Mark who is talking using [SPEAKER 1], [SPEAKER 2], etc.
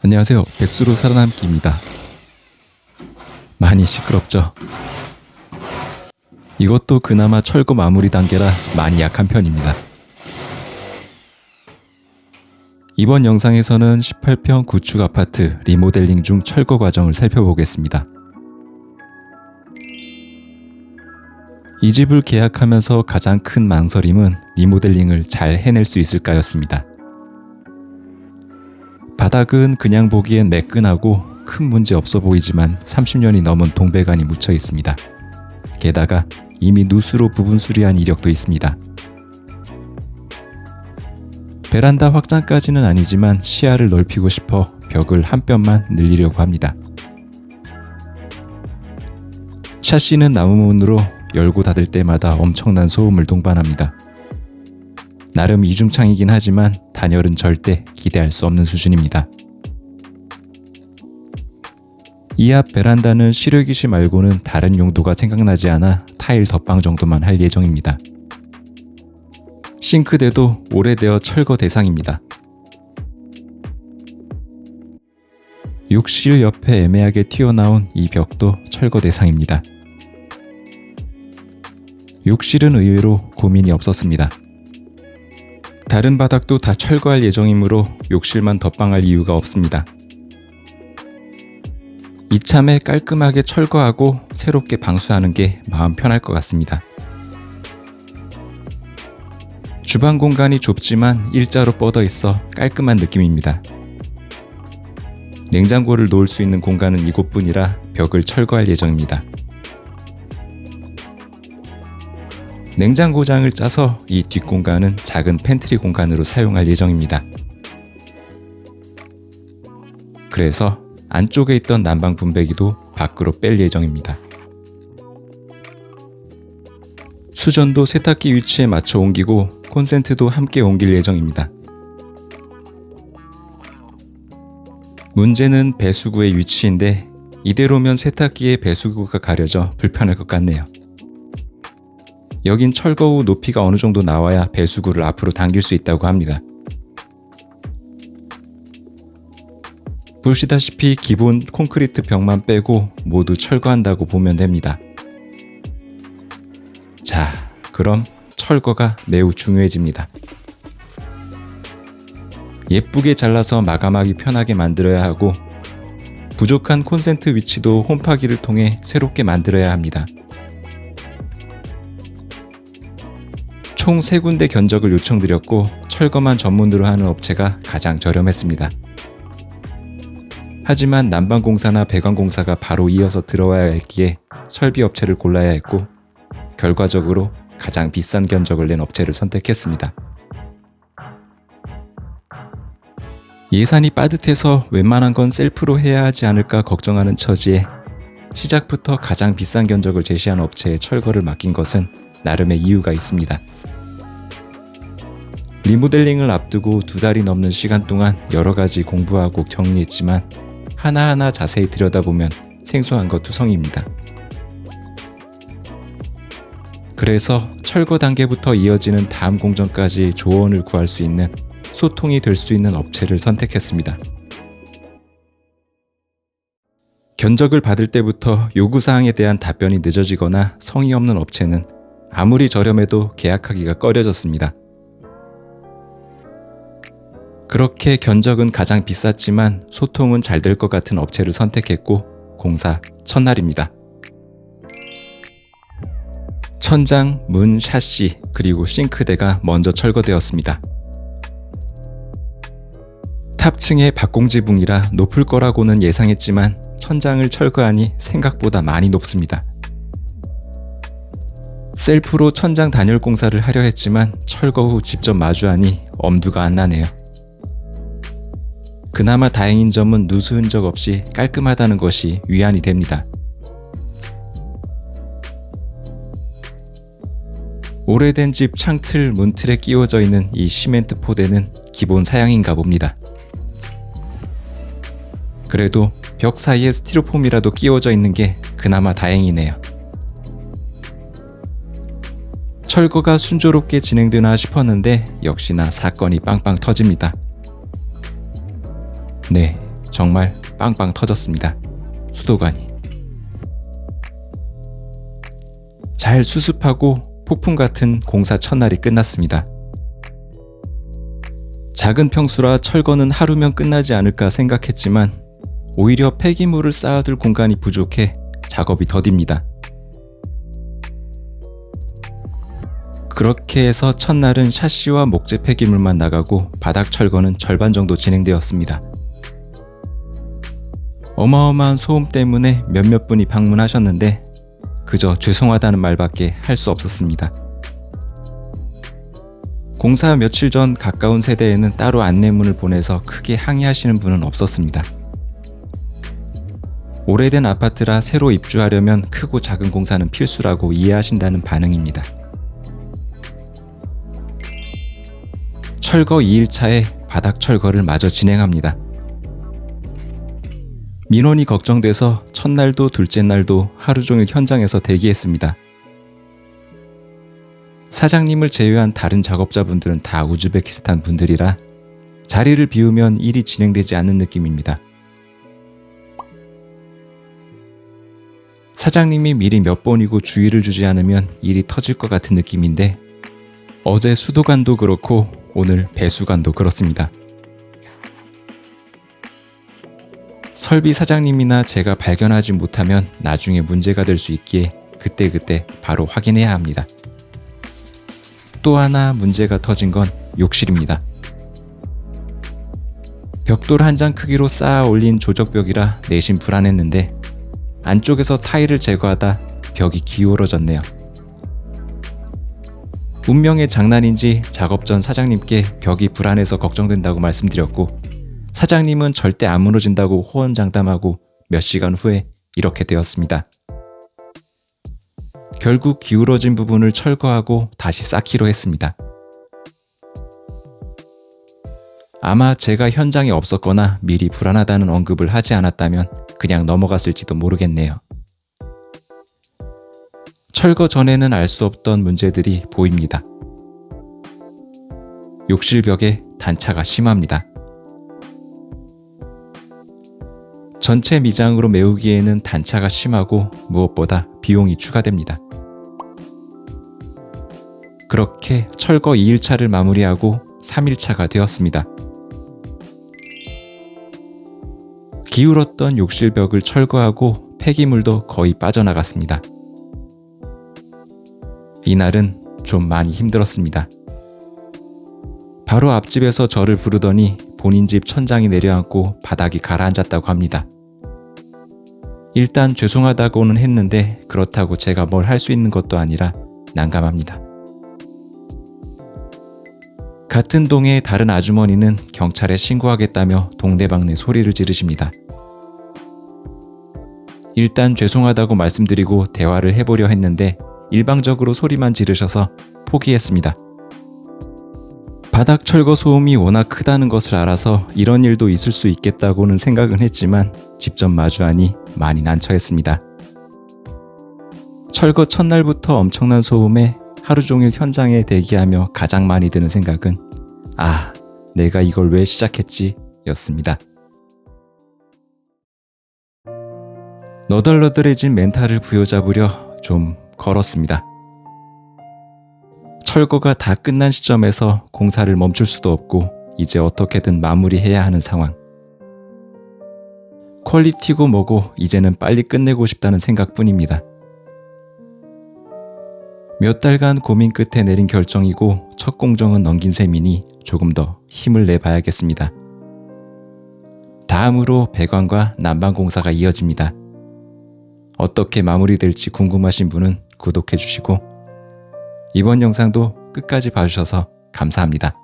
[SPEAKER 1] 안녕하세요. 백수로 살아남기입니다. 많이 시끄럽죠? 이것도 그나마 철거 마무리 단계라 많이 약한 편입니다. 이번 영상에서는 18평 구축 아파트 리모델링 중 철거 과정을 살펴보겠습니다. 이 집을 계약하면서 가장 큰 망설임은 리모델링을 잘 해낼 수 있을까였습니다. 바닥은 그냥 보기엔 매끈하고 큰 문제 없어 보이지만 30년이 넘은 동배관이 묻혀 있습니다. 게다가 이미 누수로 부분 수리한 이력도 있습니다. 베란다 확장까지는 아니지만 시야를 넓히고 싶어 벽을 한 뼘만 늘리려고 합니다. 샤시는 나무문으로 열고 닫을 때마다 엄청난 소음을 동반합니다. 나름 이중창이긴 하지만 단열은 절대 기대할 수 없는 수준입니다. 이 앞 베란다는 실외기시 말고는 다른 용도가 생각나지 않아 타일 덧방 정도만 할 예정입니다. 싱크대도 오래되어 철거 대상입니다. 욕실 옆에 애매하게 튀어나온 이 벽도 철거 대상입니다. 욕실은 의외로 고민이 없었습니다. 다른 바닥도 다 철거할 예정이므로 욕실만 덧방할 이유가 없습니다. 이참에 깔끔하게 철거하고 새롭게 방수하는 게 마음 편할 것 같습니다. 주방 공간이 좁지만 일자로 뻗어 있어 깔끔한 느낌입니다. 냉장고를 놓을 수 있는 공간은 이곳뿐이라 벽을 철거할 예정입니다. 냉장고장을 짜서 이 뒷공간은 작은 팬트리 공간으로 사용할 예정입니다. 그래서 안쪽에 있던 난방 분배기도 밖으로 뺄 예정입니다. 수전도 세탁기 위치에 맞춰 옮기고 콘센트도 함께 옮길 예정입니다. 문제는 배수구의 위치인데 이대로면 세탁기의 배수구가 가려져 불편할 것 같네요. 여긴 철거 후 높이가 어느 정도 나와야 배수구를 앞으로 당길 수 있다고 합니다. 보시다시피 기본 콘크리트 벽만 빼고 모두 철거한다고 보면 됩니다. 자, 그럼 철거가 매우 중요해집니다. 예쁘게 잘라서 마감하기 편하게 만들어야 하고 부족한 콘센트 위치도 홈파기를 통해 새롭게 만들어야 합니다. 총 3군데 견적을 요청드렸고 철거만 전문으로 하는 업체가 가장 저렴했습니다. 하지만 난방공사나 배관공사가 바로 이어서 들어와야 했기에 설비업체를 골라야 했고 결과적으로 가장 비싼 견적을 낸 업체를 선택했습니다. 예산이 빠듯해서 웬만한 건 셀프로 해야 하지 않을까 걱정하는 처지에 시작부터 가장 비싼 견적을 제시한 업체에 철거를 맡긴 것은 나름의 이유가 있습니다. 리모델링을 앞두고 2달이 넘는 시간 동안 여러가지 공부하고 정리했지만 하나하나 자세히 들여다보면 생소한 것 투성입니다. 그래서 철거 단계부터 이어지는 다음 공정까지 조언을 구할 수 있는 소통이 될 수 있는 업체를 선택했습니다. 견적을 받을 때부터 요구사항에 대한 답변이 늦어지거나 성의 없는 업체는 아무리 저렴해도 계약하기가 꺼려졌습니다. 그렇게 견적은 가장 비쌌지만 소통은 잘 될 것 같은 업체를 선택했고 공사 첫날입니다. 천장, 문, 샤시, 그리고 싱크대가 먼저 철거되었습니다. 탑층의 박공지붕이라 높을 거라고는 예상했지만 천장을 철거하니 생각보다 많이 높습니다. 셀프로 천장 단열 공사를 하려 했지만 철거 후 직접 마주하니 엄두가 안 나네요. 그나마 다행인 점은 누수 흔적 없이 깔끔하다는 것이 위안이 됩니다. 오래된 집 창틀 문틀에 끼워져 있는 이 시멘트 포대는 기본 사양인가 봅니다. 그래도 벽 사이에 스티로폼이라도 끼워져 있는 게 그나마 다행이네요. 철거가 순조롭게 진행되나 싶었는데 역시나 사건이 빵빵 터집니다. 네, 정말 빵빵 터졌습니다. 수도관이. 잘 수습하고 폭풍 같은 공사 첫날이 끝났습니다. 작은 평수라 철거는 하루면 끝나지 않을까 생각했지만 오히려 폐기물을 쌓아둘 공간이 부족해 작업이 더딥니다. 그렇게 해서 첫날은 샤시와 목재 폐기물만 나가고 바닥 철거는 절반 정도 진행되었습니다. 어마어마한 소음 때문에 몇몇 분이 방문하셨는데 그저 죄송하다는 말밖에 할 수 없었습니다. 공사 며칠 전 가까운 세대에는 따로 안내문을 보내서 크게 항의하시는 분은 없었습니다. 오래된 아파트라 새로 입주하려면 크고 작은 공사는 필수라고 이해하신다는 반응입니다. 철거 2일차에 바닥 철거를 마저 진행합니다. 민원이 걱정돼서 첫날도 둘째 날도 하루 종일 현장에서 대기했습니다. 사장님을 제외한 다른 작업자분들은 다 우즈베키스탄 분들이라 자리를 비우면 일이 진행되지 않는 느낌입니다. 사장님이 미리 몇 번이고 주의를 주지 않으면 일이 터질 것 같은 느낌인데 어제 수도관도 그렇고 오늘 배수관도 그렇습니다. 설비 사장님이나 제가 발견하지 못하면 나중에 문제가 될 수 있기에 그때그때 바로 확인해야 합니다. 또 하나 문제가 터진 건 욕실입니다. 벽돌 한 장 크기로 쌓아 올린 조적벽이라 내심 불안했는데 안쪽에서 타일을 제거하다 벽이 기울어졌네요. 운명의 장난인지 작업 전 사장님께 벽이 불안해서 걱정된다고 말씀드렸고 사장님은 절대 안 무너진다고 호언장담하고 몇 시간 후에 이렇게 되었습니다. 결국 기울어진 부분을 철거하고 다시 쌓기로 했습니다. 아마 제가 현장에 없었거나 미리 불안하다는 언급을 하지 않았다면 그냥 넘어갔을지도 모르겠네요. 철거 전에는 알 수 없던 문제들이 보입니다. 욕실 벽에 단차가 심합니다. 전체 미장으로 메우기에는 단차가 심하고 무엇보다 비용이 추가됩니다. 그렇게 철거 2일차를 마무리하고 3일차가 되었습니다. 기울었던 욕실 벽을 철거하고 폐기물도 거의 빠져나갔습니다. 이날은 좀 많이 힘들었습니다. 바로 앞집에서 저를 부르더니 본인 집 천장이 내려앉고 바닥이 가라앉았다고 합니다. 일단 죄송하다고는 했는데 그렇다고 제가 뭘 할 수 있는 것도 아니라 난감합니다. 같은 동의 다른 아주머니는 경찰에 신고하겠다며 동네방네 소리를 지르십니다. 일단 죄송하다고 말씀드리고 대화를 해보려 했는데 일방적으로 소리만 지르셔서 포기했습니다. 바닥 철거 소음이 워낙 크다는 것을 알아서 이런 일도 있을 수 있겠다고는 생각은 했지만 직접 마주하니 많이 난처했습니다. 철거 첫날부터 엄청난 소음에 하루 종일 현장에 대기하며 가장 많이 드는 생각은 내가 이걸 왜 시작했지 였습니다. 너덜너덜해진 멘탈을 부여잡으려 좀 걸었습니다. 철거가 다 끝난 시점에서 공사를 멈출 수도 없고 이제 어떻게든 마무리해야 하는 상황. 퀄리티고 뭐고 이제는 빨리 끝내고 싶다는 생각뿐입니다. 몇 달간 고민 끝에 내린 결정이고 첫 공정은 넘긴 셈이니 조금 더 힘을 내봐야겠습니다. 다음으로 배관과 난방 공사가 이어집니다. 어떻게 마무리될지 궁금하신 분은 구독해주시고 이번 영상도 끝까지 봐주셔서 감사합니다.